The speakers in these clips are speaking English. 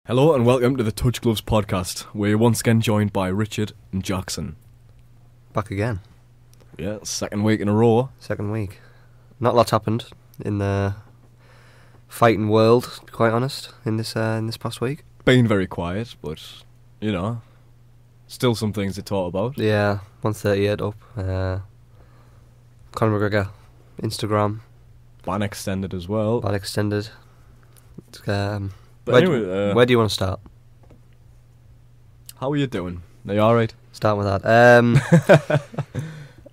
Hello and welcome to the Touch Gloves podcast. We're once again joined by Richard and Jackson. Back again. Yeah, second week in a row. Second week. Not a lot's happened in the fighting world, to be quite honest, in this past week. Been very quiet, but, you know, still some things to talk about. Yeah, 138 up. Conor McGregor, Instagram. Ban extended as well. Ban extended. But where do you want to start? How are you doing? Are you alright? Start with that.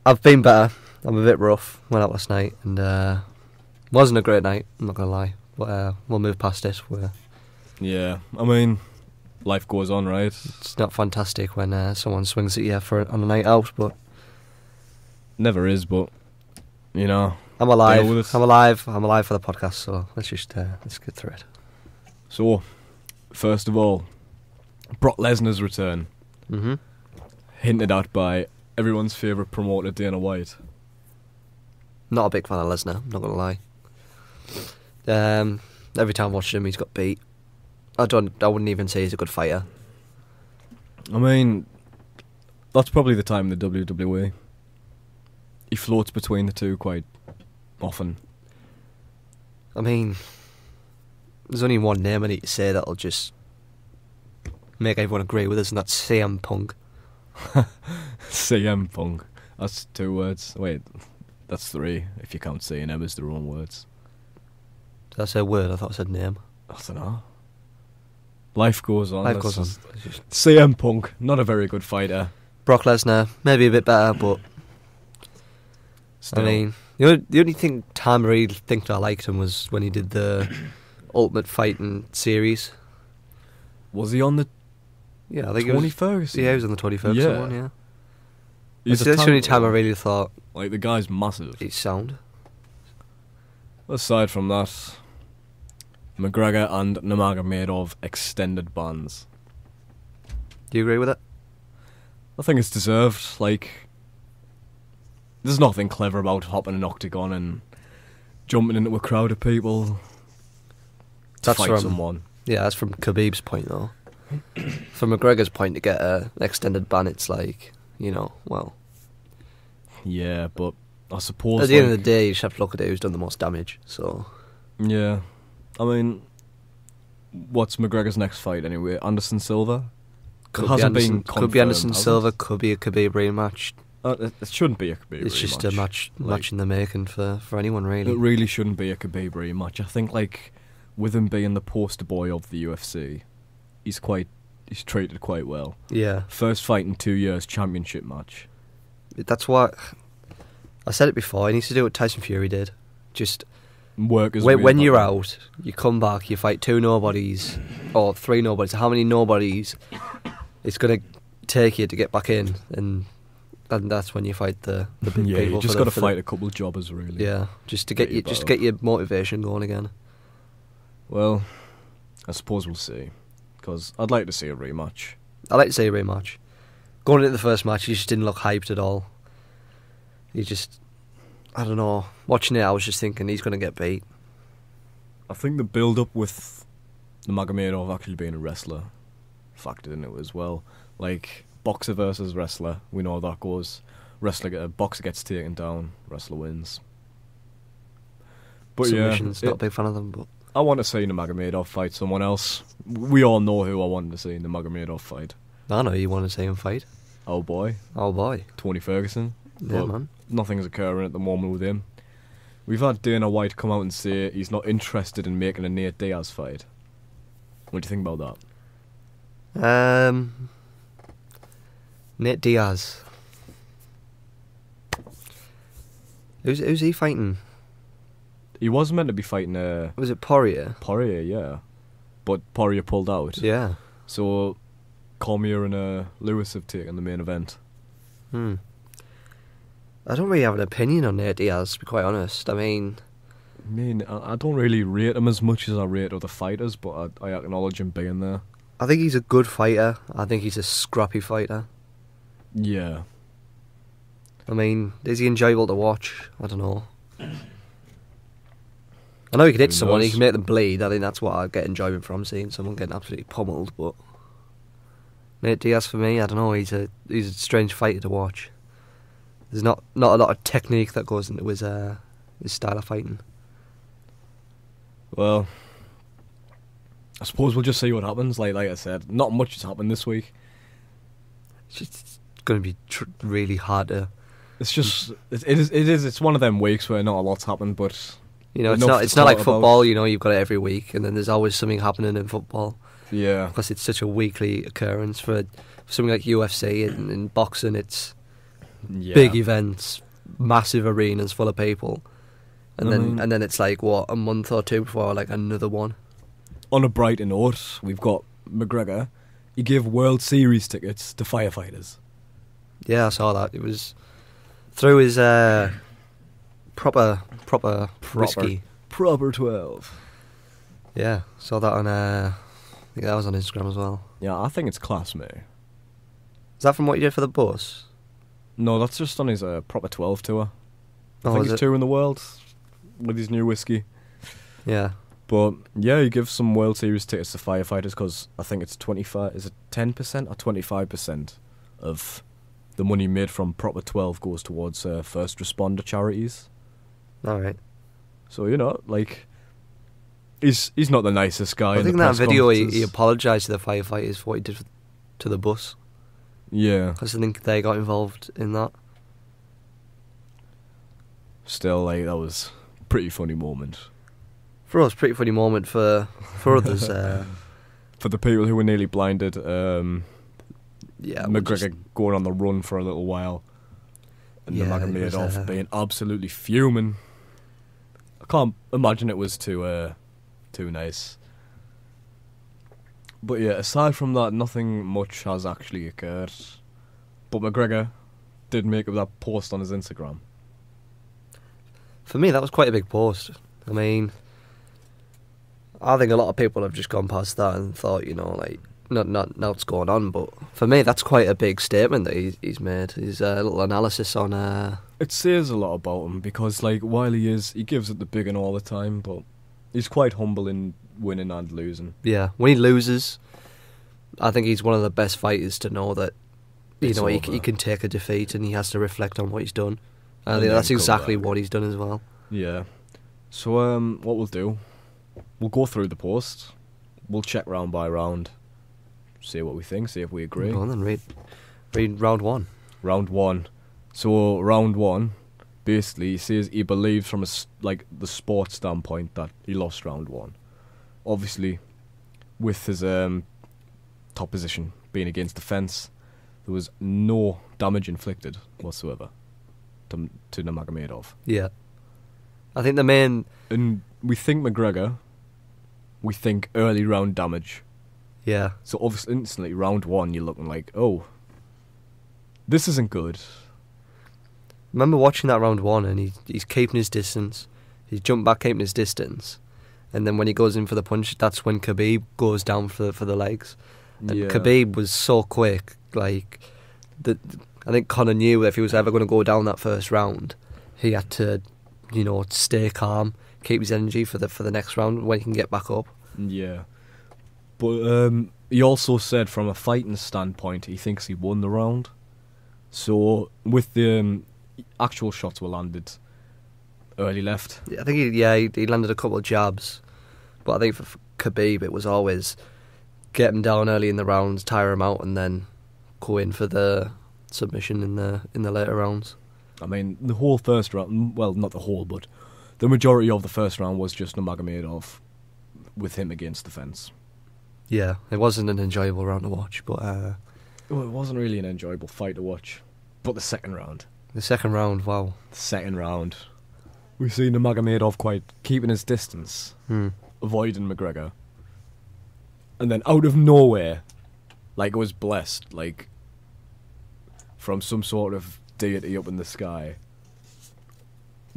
I've been better. I'm a bit rough. Went out last night and wasn't a great night, I'm not going to lie. But we'll move past it. Yeah, I mean, life goes on, right? It's not fantastic when someone swings at you on a night out, but... Never is, but, you know... I'm alive for the podcast, so let's get through it. So, first of all, Brock Lesnar's return. Mm-hmm. Hinted at by everyone's favourite promoter, Dana White. Not a big fan of Lesnar, I'm not going to lie. Every time I watch him, he's got beat. I wouldn't even say he's a good fighter. I mean, that's probably the time in the WWE. He floats between the two quite often. I mean, there's only one name I need to say that'll just make everyone agree with us, and that's CM Punk. CM Punk. That's 2 words. Wait, that's 3 if you count C and M as their own words. Did I say word? I thought I said name. I don't know. Life goes on. Life goes on. CM Punk, not a very good fighter. Brock Lesnar, maybe a bit better, but still. I mean, the only time I really think I liked him was when he did the Ultimate Fighting series. Was he on the? Yeah, I think Tony Ferguson. Yeah, he was on the Tony Ferguson one. Yeah, that's the only time I really thought, like, the guy's massive. He's sound. Aside from that, McGregor and Nurmagomedov extended bans. Do you agree with it? I think it's deserved. Like, there's nothing clever about hopping an octagon and jumping into a crowd of people to fight someone. Yeah, that's from Khabib's point, though. From McGregor's point, to get an extended ban, it's like, you know, well... Yeah, but I suppose... At the end of the day, you just have to look at who's done the most damage, so... Yeah. I mean, what's McGregor's next fight, anyway? Anderson Silva? Could be Anderson Silva, could be a Khabib rematch. It shouldn't be a Khabib rematch. It's just a match in the making for anyone, really. It really shouldn't be a Khabib rematch. I think, like, with him being the poster boy of the UFC, he's treated quite well. Yeah. First fight in 2 years, championship match. That's what... I said it before, he needs to do what Tyson Fury did. Just... Work as when you're out, you come back, you fight 2 nobodies, or 3 nobodies. How many nobodies it's going to take you to get back in, and that's when you fight the big people. You just got to fight a couple of jobbers, really. Yeah, just to get your motivation going again. Well, I suppose we'll see, because I'd like to see a rematch. I'd like to see a rematch. Going into the first match, he just didn't look hyped at all. He just... I don't know. Watching it, I was just thinking he's going to get beat. I think the build-up with Nurmagomedov actually being a wrestler factored in it as well. Like, boxer versus wrestler, we know how that goes. Boxer gets taken down, wrestler wins. But Submissions, not a big fan of them, but... I want to see Nurmagomedov fight someone else. We all know who I want to see Nurmagomedov fight. I know you want to see him fight. Oh boy. Tony Ferguson. Yeah, man. Nothing's occurring at the moment with him. We've had Dana White come out and say he's not interested in making a Nate Diaz fight. What do you think about that? Nate Diaz. Who's he fighting? He was meant to be fighting... was it Poirier? Poirier, yeah. But Poirier pulled out. Yeah. So Cormier and Lewis have taken the main event. I don't really have an opinion on Nate Diaz, to be quite honest. I don't really rate him as much as I rate other fighters, but I acknowledge him being there. I think he's a good fighter. I think he's a scrappy fighter. Yeah. I mean, is he enjoyable to watch? I don't know. I know he can hit Who someone, he knows? can make them bleed. I think that's what I get enjoyment from, seeing someone getting absolutely pummeled. But Nate Diaz, for me, I don't know, he's a strange fighter to watch. There's not a lot of technique that goes into his style of fighting. Well, I suppose we'll just see what happens. Like I said, not much has happened this week. It's going to be really hard to... It's just it's one of them weeks where not a lot's happened, but You know, enough it's to not like talk about. football, you know, you've got it every week, and then there's always something happening in football. Yeah, Because it's such a weekly occurrence. For something like UFC and in boxing, it's yeah. big events, massive arenas full of people, and I mean- then it's like what, a month or two before like another one. On a brighter note, we've got McGregor. He gave World Series tickets to firefighters. Yeah, I saw that. It was through his proper whiskey. Proper 12. Yeah, saw that on I think that was on Instagram as well. Yeah, I think it's class, mate. Is that from what you did for the bus? No, that's just on his proper 12 tour. I Oh, think is he's it? touring the world with his new whiskey. Yeah. But yeah, he gives some World Series tickets to firefighters because I think it's 25. Is it 10% or 25% of the money made from Proper 12 goes towards first responder charities. All right. So you know, like, he's not the nicest guy. I in think the that press video he conferences. apologised to the firefighters for what he did to the bus, Yeah. because I think they got involved in that. Still, like, that was a pretty funny moment For us, pretty funny moment. For others, for the people who were nearly blinded. yeah, we'll McGregor just- going on the run for a little while, and Yeah, the it was, Magomedov being absolutely fuming. I can't imagine it was too nice. But yeah, aside from that, nothing much has actually occurred. But McGregor did make up that post on his Instagram. For me, that was quite a big post. I mean, I think a lot of people have just gone past that and thought, you know, like, not what's going on. But for me, that's quite a big statement that he's made. His little analysis on. It says a lot about him because, like, while he gives it the big one all the time, but he's quite humble in winning and losing. Yeah, when he loses, I think he's one of the best fighters to know that, you It's know, he over. can take a defeat and he has to reflect on what he's done. I And think then that's come exactly back. what he's done as well. Yeah. So what we'll do, we'll go through the post, we'll check round by round, see what we think, see if we agree. Go on then, read round one. Round one. So round one, basically, he says he believes from the sports standpoint that he lost round one. Obviously, with his top position being against the fence, there was no damage inflicted whatsoever to Nurmagomedov. Yeah. I think the main... And we think McGregor, we think early round damage. Yeah. So obviously, instantly, round one, you're looking like, oh, this isn't good. Remember watching that round one and he's keeping his distance. He's jumped back, keeping his distance. And then when he goes in for the punch, that's when Khabib goes down for the legs. And Yeah. Khabib was so quick. Like, I think Conor knew if he was ever going to go down that first round, he had to, you know, stay calm, keep his energy for the next round when he can get back up. Yeah. But he also said from a fighting standpoint, he thinks he won the round. So with the actual shots were landed early left. Yeah, I think he landed a couple of jabs, but I think for Khabib it was always get him down early in the rounds, tire him out, and then go in for the submission in the later rounds. I mean, the whole first round, well, not the whole, but the majority of the first round was just Nurmagomedov with him against the fence. Yeah, it wasn't an enjoyable round to watch, but Well, it wasn't really an enjoyable fight to watch. But the second round. the second round, wow. The second round. We see Nurmagomedov quite keeping his distance, avoiding McGregor. And then out of nowhere, like it was blessed, like from some sort of deity up in the sky,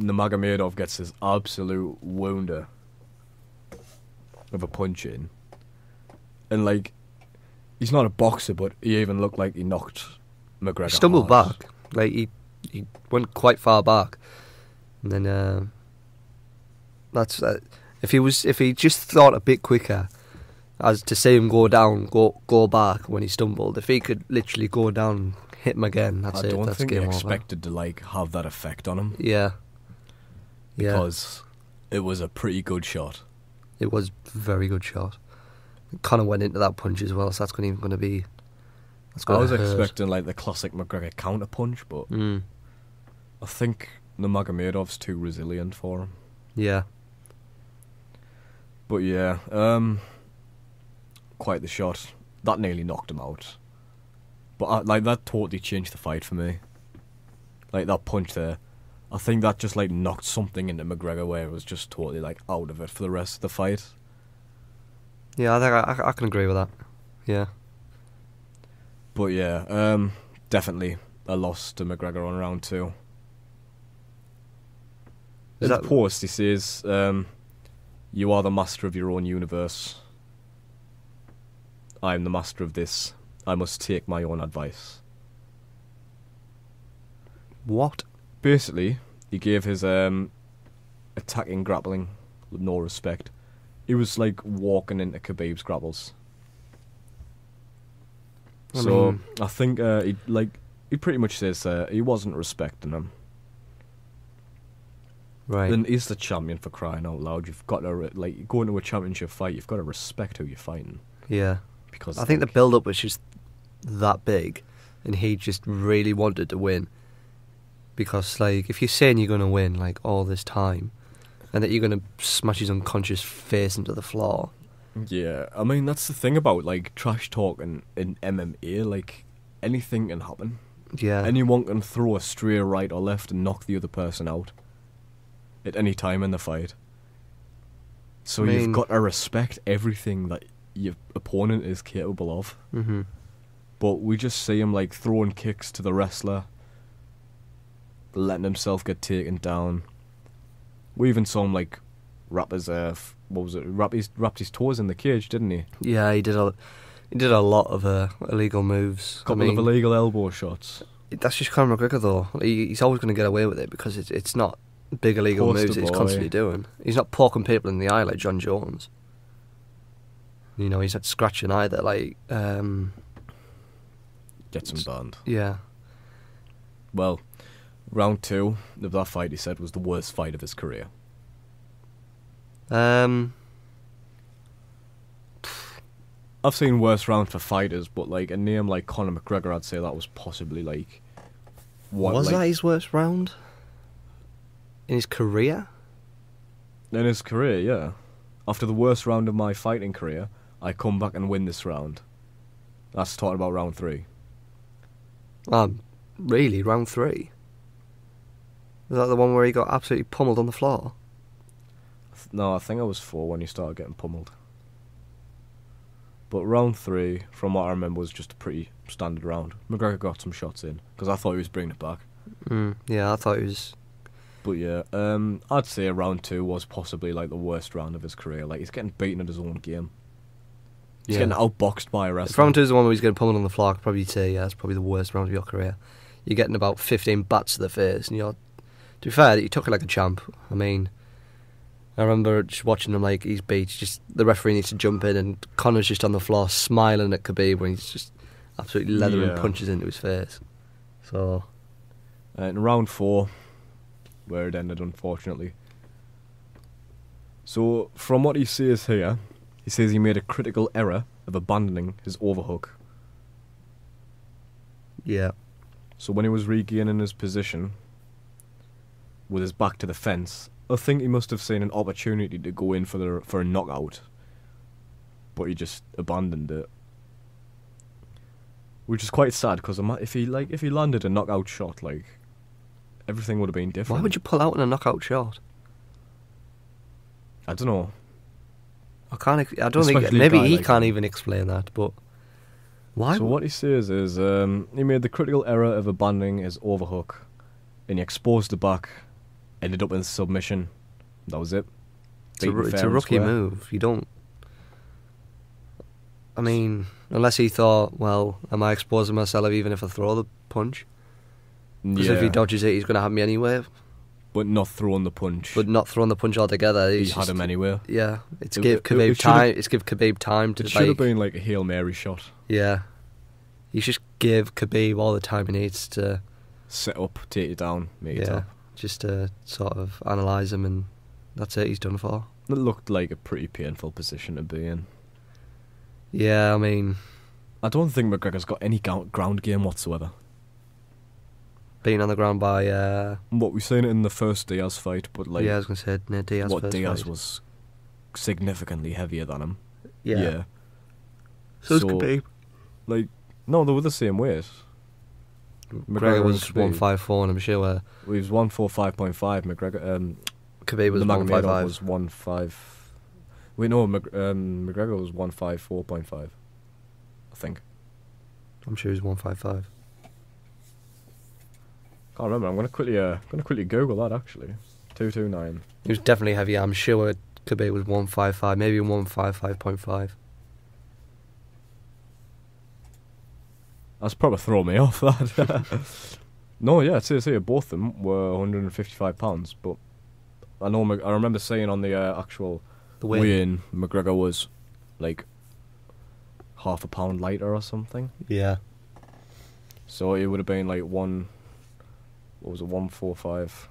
Nurmagomedov gets his absolute wounder of a punch in. And like, he's not a boxer, but he even looked like he knocked McGregor He stumbled hard. back, like he went quite far back, and then that's If he just thought a bit quicker, as to see him go down, go back when he stumbled. If he could literally go down and hit him again, that's it. I don't That's think he game expected to have that effect on him. Yeah. Because it was a pretty good shot. It was a very good shot. It kind of went into that punch as well, so that's going to be. I was expecting the classic McGregor counter punch, but I think the Magomedov's too resilient for him. Yeah. But yeah, quite the shot. That nearly knocked him out. But that totally changed the fight for me. That punch there, I think that just knocked something into McGregor where it was just totally out of it for the rest of the fight. Yeah, I think I can agree with that. Yeah. But yeah, definitely a loss to McGregor on round 2. In the post, he says, "You are the master of your own universe. I am the master of this. I must take my own advice." What? Basically, he gave his attacking grappling with no respect. He was walking into Khabib's grapples. I think he pretty much says he wasn't respecting him. Right. Then he's the champion, for crying out loud. You've got to you go into a championship fight. You've got to respect who you're fighting. Yeah. Because I think the build-up was just that big, and he just really wanted to win. Because if you're saying you're going to win all this time, and that you're going to smash his unconscious face into the floor. Yeah, I mean that's the thing about trash talk in MMA. Anything can happen. Yeah. Anyone can throw a straight right or left and knock the other person out at any time in the fight. So you've got to respect everything that your opponent is capable of. Mm-hmm. But we just see him throwing kicks to the wrestler, letting himself get taken down. We even saw him wrap his wrapped his toes in the cage, didn't he? Yeah, he did a lot of illegal moves. Couple of illegal elbow shots. That's just Conor McGregor though. He's always going to get away with it because it's not big illegal moves that he's constantly doing. He's not poking people in the eye like John Jones. He's not scratching either. Gets him banned. Yeah. Well, round 2 of that fight, he said, was the worst fight of his career. I've seen worse rounds for fighters, but a name like Conor McGregor, I'd say that was possibly what was that his worst round in his career? In his career, yeah. After the worst round of my fighting career, I come back and win this round. That's talking about round 3. Really, round 3? Was that the one where he got absolutely pummeled on the floor? No, I think I was 4 when he started getting pummeled. But round 3, from what I remember, was just a pretty standard round. McGregor got some shots in, because I thought he was bringing it back. Yeah, I thought he was... But yeah, I'd say round 2 was possibly the worst round of his career. He's getting beaten at his own game. He's getting outboxed by a wrestler. If round 2 is the one where he's getting pummeled on the floor, I'd probably say, yeah, it's probably the worst round of your career. You're getting about 15 bats to the face, and to be fair, you took it like a champ. I mean, I remember just watching him he's beat, just the referee needs to jump in, and Conor's just on the floor smiling at Khabib when he's just absolutely leathering punches into his face. So, in round 4, where it ended, unfortunately. So, from what he says here, he says he made a critical error of abandoning his overhook. Yeah. So when he was regaining his position with his back to the fence, I think he must have seen an opportunity to go in for a knockout, but he just abandoned it, which is quite sad because if he landed a knockout shot, everything would have been different. Why would you pull out in a knockout shot? I don't know. I don't think maybe he can't even explain that, but why? So what he says is he made the critical error of abandoning his overhook, and he exposed the back, ended up in submission. That was it. It's a rookie move. You don't. I mean, unless he thought, well, am I exposing myself even if I throw the punch? Because if he dodges it, he's going to have me anyway. but not throwing the punch. but not throwing the punch altogether. he He's had just- him anywhere. Yeah, it's It- give it- Khabib it should've- time. It's give Khabib time to It should have like. been like a Hail Mary shot. Yeah, you just give Khabib all the time he needs to. Set up, take it down, make it Yeah, up. just to sort of analyse him, and that's it. He's done for. It looked like a pretty painful position to be in. Yeah, I mean, I don't think McGregor's got any ground game whatsoever. being on the ground by. What we've seen it in the first Diaz fight, but like Yeah, I was gonna say Diaz. what first Diaz fight. was significantly heavier than him. Yeah. So's Khabib. Like, no, they were the same weight. McGregor was and Khabib. 154, and I'm sure He was 145.5. McGregor. Khabib was the Magomedov 155. was 1.5. Wait, no, McGregor was 154.5. I think. I'm sure he was 155. Can't remember. I'm gonna quickly Google that actually. 229. He was definitely heavier. I'm sure Khabib was 155, maybe 155.5. That's probably thrown me off. That. No, yeah, it's here. Both of them were 155 pounds, but I know. I remember saying on the actual The weight. weigh-in, McGregor was like half a pound lighter or something. Yeah. So it would have been like one. What was it? 145.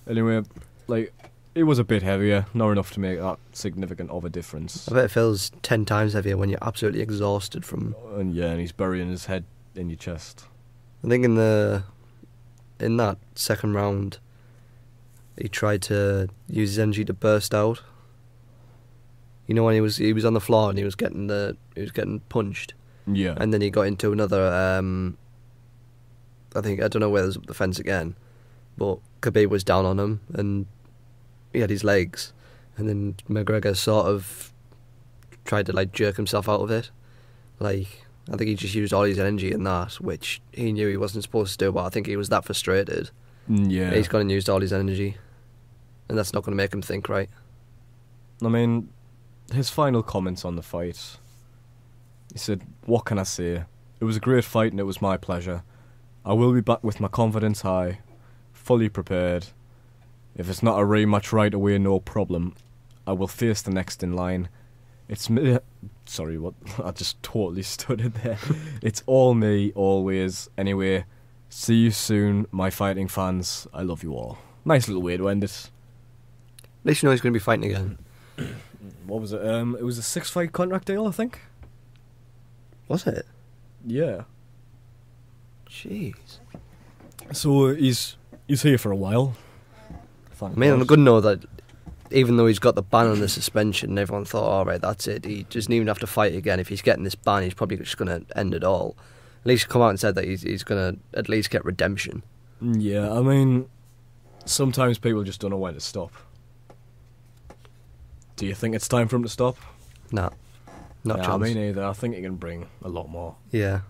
Anyway, like it was a bit heavier, not enough to make that significant of a difference. I bet it feels 10 times heavier when you're absolutely exhausted from. And yeah, and he's burying his head in your chest. I think in that second round, he tried to use his energy to burst out. You know, when he was on the floor and he was getting punched, Yeah. and then he got into another. I don't know where there's up the fence again, but Khabib was down on him and he had his legs, and then McGregor sort of tried to like jerk himself out of it. Like, I think he just used all his energy in that, which he knew he wasn't supposed to do, but I think he was that frustrated. Yeah. He's gone and used all his energy, and that's not going to make him think right. I mean, his final comments on the fight. He said, "What can I say? It was a great fight and it was my pleasure. I will be back with my confidence high, fully prepared. If it's not a rematch right away, no problem. I will face the next in line. It's me." Sorry, what? I just totally stuttered there. It's all me, always. Anyway, see you soon, my fighting fans. I love you all. Nice little way to end it. At least you know he's going to be fighting again. What was it? It was a 6-fight contract deal, I think. Was it? Yeah. Jeez. So he's here for a while. I mean, on a good note, that even though he's got the ban on the suspension, everyone thought, all right, that's it. He doesn't even have to fight again. If he's getting this ban, he's probably just going to end it all. At least come out and said that he's going to at least get redemption. Yeah, I mean, sometimes people just don't know when to stop. Do you think it's time for him to stop? Nah, not yeah, chance. I mean either. I think he can bring a lot more. Yeah.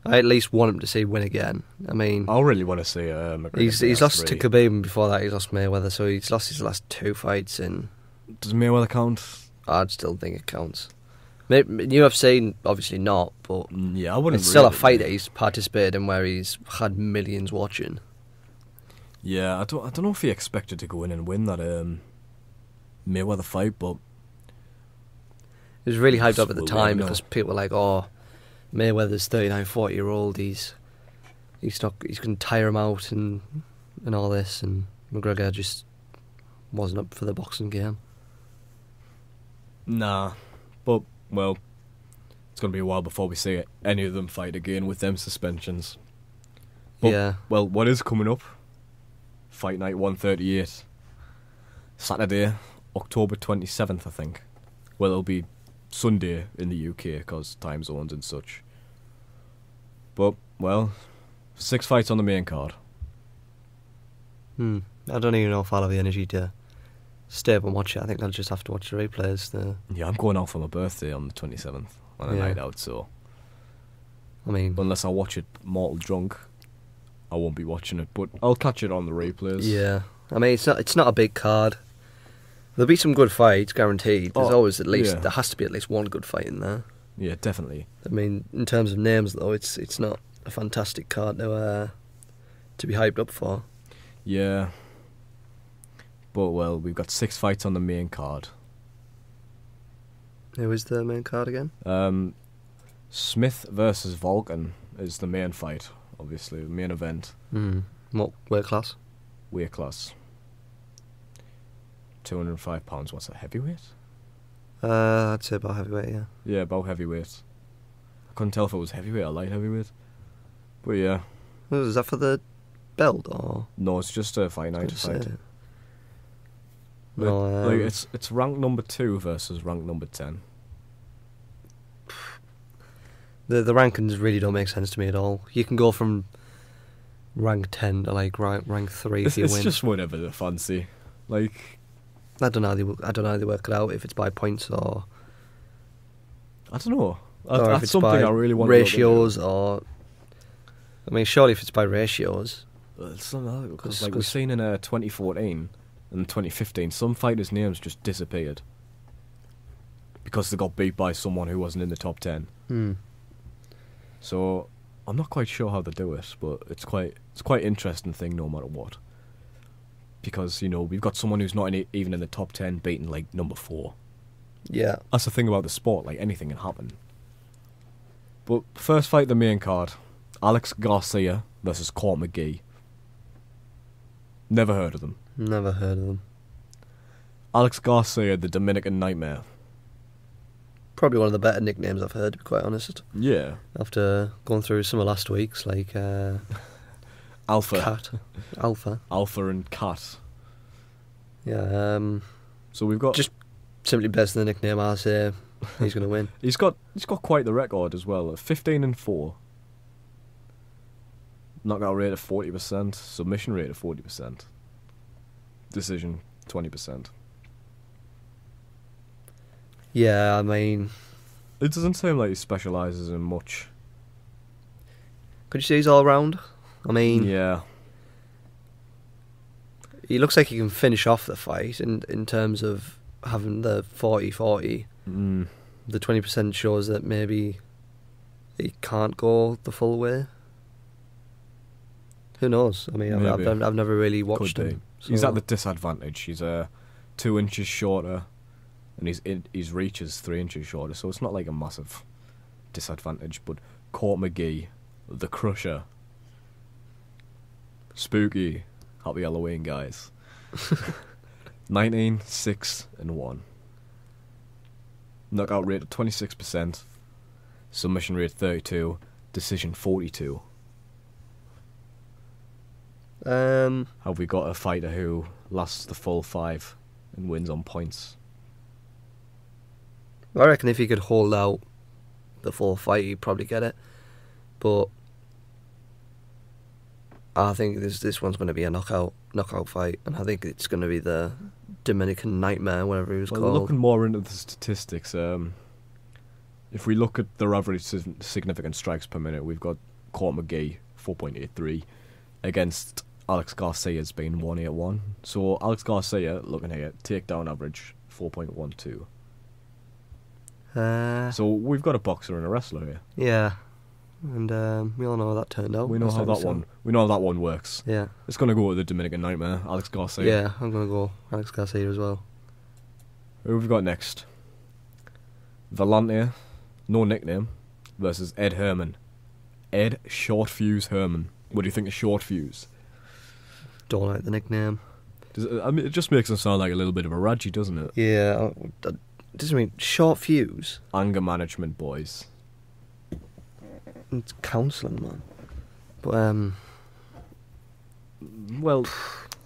I at least want him to see win again. I mean, I really want to see McGregor. he's lost to Khabib, and before that he's lost Mayweather, so he's lost his last 2 fights, and Does Mayweather count? I'd still think it counts. Maybe, UFC, obviously not, but Yeah, I wouldn't. it's still a really. fight that he's participated in where he's had millions watching. Yeah, I don't know if he expected to go in and win that Mayweather fight, but It was really hyped up at the We'll time never know. because people were like, "Oh, Mayweather's 39, 40-year-old. He's going to tire him out and all this." And McGregor just wasn't up for the boxing game. nah. But well, it's gonna be a while before we see any of them fight again with them suspensions. But, Yeah, Well, what is coming up? Fight night 138. Saturday, October 27th, I think. Well, it'll be Sunday in the UK because time zones and such. But, well, 6 fights on the main card. I don't even know if I'll have the energy to stay up and watch it. I think I'll just have to watch the replays. Yeah, I'm going out for my birthday on the 27th on a Yeah. night out, so I mean, unless I watch it mortal drunk, I won't be watching it, but I'll catch it on the replays. yeah. I mean, it's not a big card. There'll be some good fights, guaranteed. There's Oh, always yeah. there has to be at least one good fight in there. Yeah, definitely. I mean, in terms of names, though, it's not a fantastic card to be hyped up for. Yeah. But, well, we've got 6 fights on the main card. Who is the main card again? Smith versus Vulcan is the main fight, obviously, the main event. What weight class? Weight class. 205 pounds. What's that, heavyweight? I'd say about heavyweight, yeah. Yeah, about heavyweight. I couldn't tell if it was heavyweight or light heavyweight. But yeah. Is that for the belt or? No, it's just a fight night fight. No, like it's rank number 2 versus rank number 10. The rankings really don't make sense to me at all. You can go from rank 10 to like rank 3 if you win. It's just whatever they fancy. Like, I don't know how they work it out, if it's by points or I don't know. or if That's it's something by I really want ratios to look or. I mean, surely if it's by ratios. into. It's not because like we've seen in 2014 and 2015, some fighters' names just disappeared because they got beat by someone who wasn't in the top 10. So I'm not quite sure how they do it, but it's quite interesting thing no matter what. Because, you know, we've got someone who's not even in the top 10 beating like number 4. Yeah. That's the thing about the sport, like anything can happen. But first fight, the main card, Alex Garcia versus Court McGee. Never heard of them. Never heard of them. Alex Garcia, the Dominican Nightmare. Probably one of the better nicknames I've heard, to be quite honest. Yeah. After going through some of last week's, like Alpha. Cat. Alpha. Alpha and Cat. Yeah. So we've got just simply based on the nickname, I say he's going to win. He's got quite the record as well. 15-4. Knockout rate of 40%. Submission rate of 40%. Decision 20%. Yeah, I mean, It doesn't seem like he specialises in much. could you say he's all round? I mean, Yeah. he looks like he can finish off the fight in terms of having the 40-40. The 20% shows that maybe he can't go the full way. Who knows? I mean, I've never really watched him. So. He's at the disadvantage. He's 2 inches shorter, and his reach is 3 inches shorter, so it's not like a massive disadvantage. But Court McGee, the Crusher, spooky, happy Halloween, guys. 19-6-1. Knockout rate of 26%, submission rate 32, decision 42. Have we got a fighter who lasts the full 5 and wins on points? I reckon if he could hold out the full fight, he'd probably get it. But I think this one's going to be a knockout fight, and I think it's going to be the Dominican Nightmare, whatever he was called. Looking more into the statistics, if we look at their average significant strikes per minute, we've got Court McGee 4.83 against Alex Garcia's been 181. So Alex Garcia, looking here, takedown average 4.12. So we've got a boxer and a wrestler here. Yeah, and we all know how that turned out. We know how that one works. Yeah, it's gonna go with the Dominican Nightmare, Alex Garcia. Yeah, I'm gonna go Alex Garcia as well. Who have we got next? Vellante, no nickname, versus Ed Herman. Ed Short Fuse Herman. What do you think of Short Fuse? Don't like the nickname. It just makes him sound like a little bit of a Raji, doesn't it? Yeah, doesn't mean Short Fuse. Anger management, boys. It's counselling, man. But well,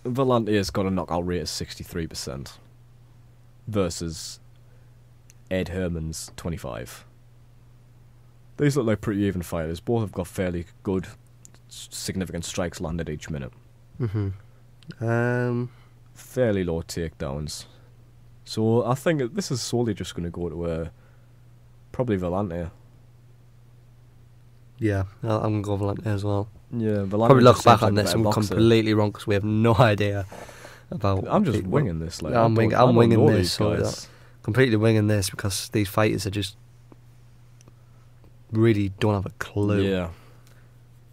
Vellante has got a knockout rate of 63% versus Ed Herman's 25%. These look like pretty even fighters. Both have got fairly good, significant strikes landed each minute. Fairly low takedowns. So I think this is solely just going to go to probably Vellante. Yeah, I'm going to go Vellante as well. Yeah, Vellante probably look back on this and we're completely wrong because we have no idea about. I'm just winging this. Like I'm winging this. So completely winging this because these fighters are just really don't have a clue. Yeah.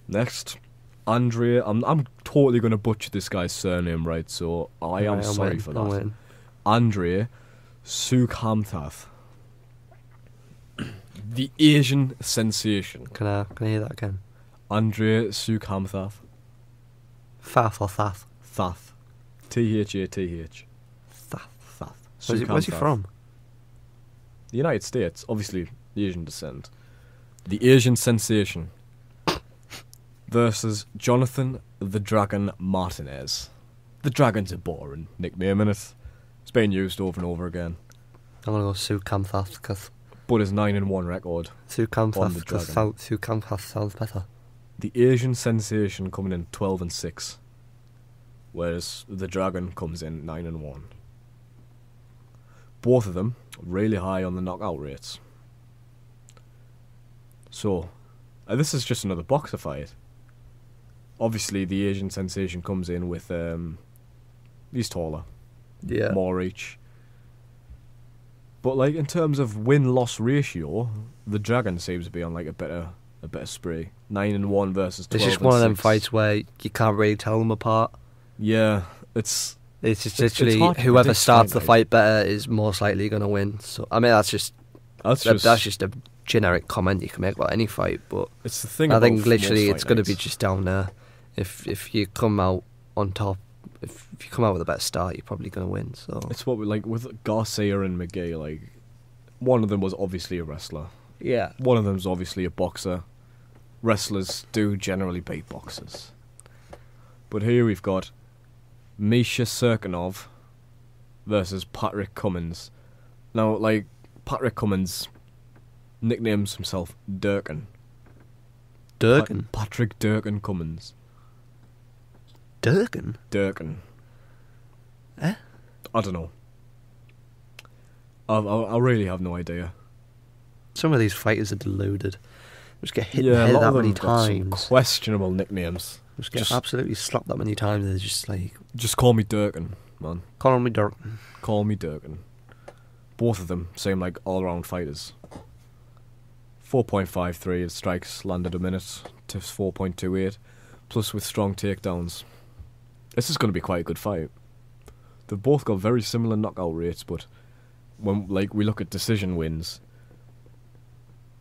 Next, Andre, I'm totally going to butcher this guy's surname, right? So I am sorry for that. Andre Sukhamthath, the Asian sensation. Can I hear that again? Andre Sukhamthath. Fath or Thath? Thath. T-H-A-T-H. Thath. Where's he from? The United States, obviously Asian descent. The Asian sensation versus Jonathan the Dragon Martinez. The Dragon's a boring nickname, innit? It's been used over and over again. I'm gonna go Sukhamthath because But his 9-1 record. Sukhamthath because Sukhamthath sounds better. The Asian sensation coming in 12-6, whereas the Dragon comes in 9-1. Both of them really high on the knockout rates. So, this is just another boxer fight. Obviously, the Asian sensation comes in with he's taller, more reach. But like in terms of win-loss ratio, the Dragon seems to be on like a better spree. 9-1 versus 12. It's just one of them fights where you can't really tell them apart. Yeah, it's just literally whoever starts the fight better is most likely going to win. So I mean that's just a generic comment you can make about any fight, but it's the thing. I think literally it's going to be just down there. If you come out on top, if you come out with a better start, you're probably going to win. So it's what we like with Garcia and McGregor. Like one of them was obviously a wrestler. Yeah. One of them's obviously a boxer. Wrestlers do generally beat boxers. But here we've got Misha Serkinov versus Patrick Cummins. Now, like, Patrick Cummins nicknames himself Durkin. Durkin? Patrick Durkin Cummins. Durkin? Durkin. Eh? I don't know. I really have no idea. Some of these fighters are deluded. Just get hit in the head that many times. Some questionable nicknames. Just get absolutely slapped that many times. They're just like... Just call me Durkin, man. Call me Durkin. Call me Durkin. Both of them seem like all-round fighters. 4.53 strikes landed a minute to 4.28, plus with strong takedowns. This is going to be quite a good fight. They've both got very similar knockout rates, but when we look at decision wins,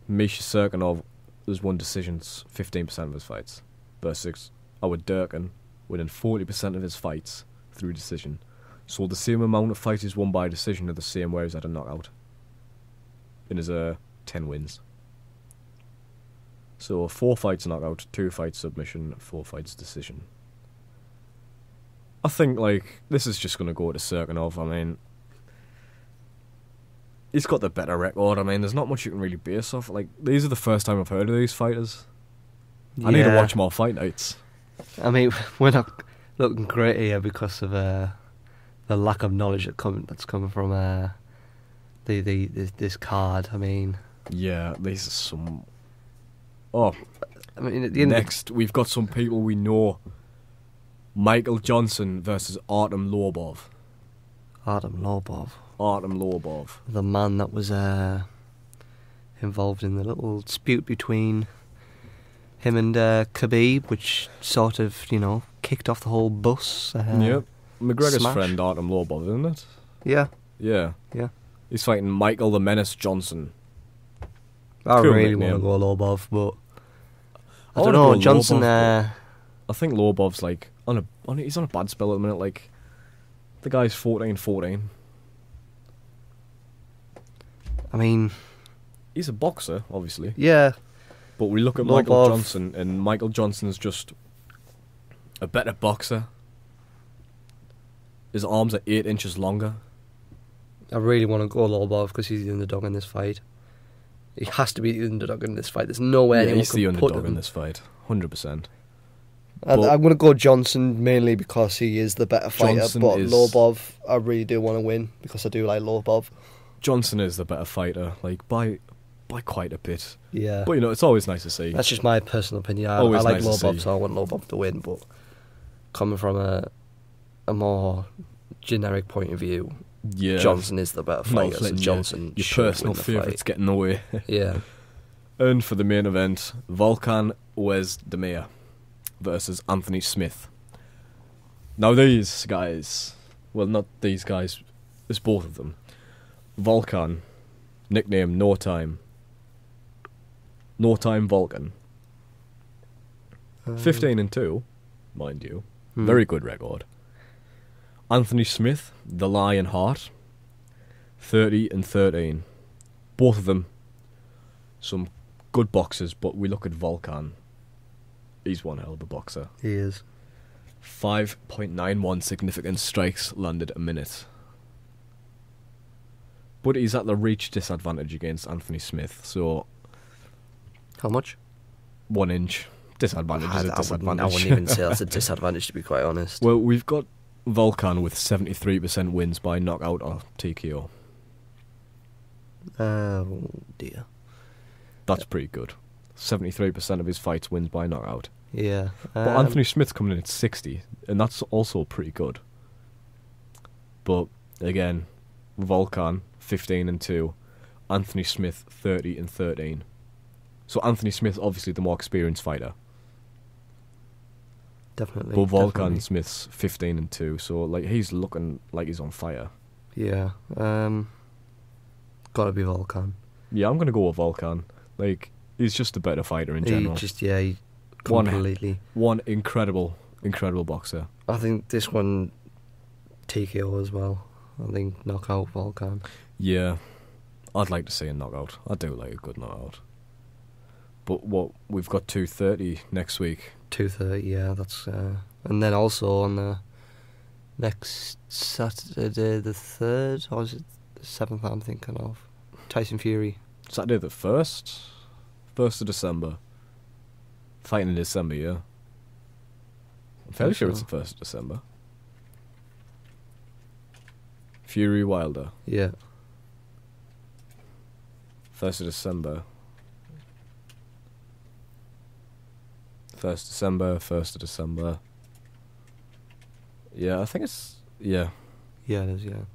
Misha Serkinov has won decisions 15% of his fights, versus our Durkin winning 40% of his fights through decision. So the same amount of fights he's won by decision are the same where he's had a knockout in his 10 wins. So 4 fights knockout, 2 fights submission, 4 fights decision. I think this is just going to go to Serkinov. I mean, he's got the better record. I mean, there's not much you can really base off. These are the first time I've heard of these fighters. Yeah. I need to watch more fight nights. I mean, we're not looking great here because of the lack of knowledge that's coming from this card. I mean, yeah, these are some. Oh, I mean, at the end next we've got some people we know. Michael Johnson versus Artem Lobov. Artem Lobov. Artem Lobov. The man that was involved in the little dispute between him and Khabib, which sort of, kicked off the whole bus. Yep. McGregor's friend, Artem Lobov, isn't it? Yeah. Yeah. Yeah. He's fighting Michael the Menace Johnson. I really want to go Lobov, but I don't know. Johnson. Lobov, I think Lobov's he's on a bad spell at the minute. The guy's 14-14. I mean, he's a boxer, obviously. Yeah. But we look at Michael Johnson, and Michael Johnson's just a better boxer. His arms are 8 inches longer. I really want to go Lobov because he's the underdog in this fight. He has to be the underdog in this fight. There's no way anyone he's can the put underdog him. in this fight, 100%. I'm going to go Johnson mainly because he is the better fighter. Johnson but Lobov, I really do want to win because I do like Lobov. Johnson is the better fighter, by quite a bit. Yeah. But it's always nice to see. That's just my personal opinion. I like Lobov, so I want Lobov to win. But coming from a more generic point of view, yeah, Johnson is the better fighter. So Johnson, your personal favourite's getting away. Yeah. And for the main event, Volkan Oezdemir versus Anthony Smith. Now these guys, well, not these guys, it's both of them. Volkan, nickname No Time Volkan. 15-2, mind you. Very good record. Anthony Smith, the Lion Heart, 30-13. Both of them, some good boxers, but we look at Volkan. He's one hell of a boxer. He is. 5.91 significant strikes landed a minute. But he's at the reach disadvantage against Anthony Smith, so... How much? 1 inch. Disadvantage is a disadvantage. I wouldn't even say that's a disadvantage, to be quite honest. Well, we've got Volkan with 73% wins by knockout or TKO. Oh, dear. That's pretty good. 73% of his fights wins by knockout. Yeah. But Anthony Smith's coming in at 60, and that's also pretty good. But, again, Volkan, 15-2. Anthony Smith, 30-13. So Anthony Smith, obviously the more experienced fighter. Definitely. But Volkan definitely. Smith's 15-2, so like he's looking like he's on fire. Yeah. Gotta be Volkan. Yeah, I'm gonna go with Volkan. Like, he's just a better fighter in general. He completely. One incredible boxer. I think this one TKO as well. I think knockout Volkan. Yeah, I'd like to see a knockout. I do like a good knockout. But what we've got 2:30 next week. 2:30, yeah, that's and then also on the next Saturday the 3rd, or is it the 7th I'm thinking of? Tyson Fury. Saturday the 1st? 1st of December. Fighting in December, yeah. I'm fairly sure it's the 1st of December. Fury Wilder. Yeah. 1st of December. 1st of December. Yeah, I think it's... Yeah. Yeah, it is, yeah.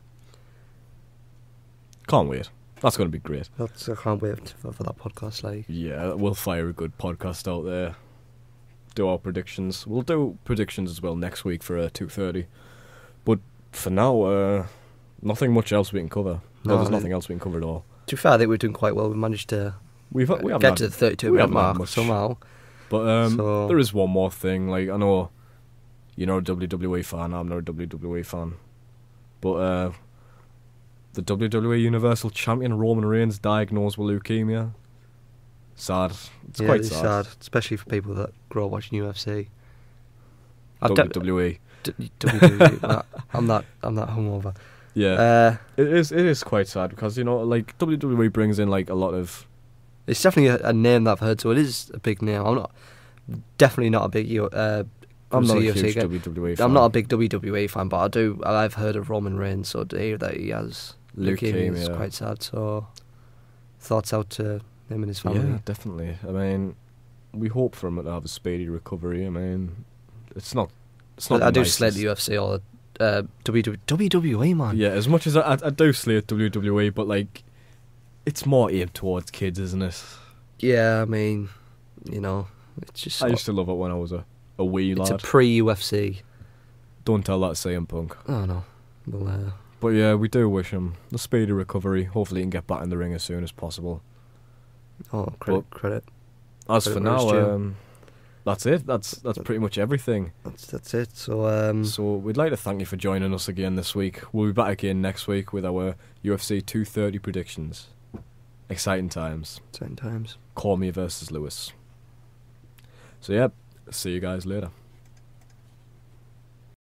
Can't wait. That's going to be great. I can't wait for that podcast, like. Yeah, we'll fire a good podcast out there. Do our predictions. We'll do predictions as well next week for 2:30. But for now, nothing much else we can cover. No, there's nothing else we can cover at all. To be fair, I think we're doing quite well. We managed to we haven't get to the 32-minute mark somehow. But there is one more thing. Like, I know you're not a WWE fan, I'm not a WWE fan. But the WWE Universal Champion Roman Reigns diagnosed with leukemia. Sad. It's quite sad. Especially for people that grow up watching UFC. WWE. WWE. I'm not hungover. Yeah. It is quite sad because, you know, like, WWE brings in like a lot of... It's definitely a name that I've heard, so it is a big name. I'm definitely not a big I'm not a huge WWE fan. I'm not a big WWE fan, but I've heard of Roman Reigns, so to hear that he has leukemia is quite sad. So thoughts out to him and his family. Yeah, definitely. I mean, we hope for him to have a speedy recovery. I mean, it's not. I do slate the UFC or WWE, man. Yeah, as much as I do slate WWE, but like, it's more aimed towards kids, isn't it? Yeah, I mean, you know, it's just. I used to love it when I was a wee lad. It's a pre-UFC. Don't tell that to CM Punk. Oh no. Well, but yeah, we do wish him a speedy recovery. Hopefully, he can get back in the ring as soon as possible. Oh, credit. As for now, that's it. That's pretty much everything. That's it. So so we'd like to thank you for joining us again this week. We'll be back again next week with our UFC 230 predictions. Exciting times. Exciting times. Cormier versus Lewis. So yeah, see you guys later.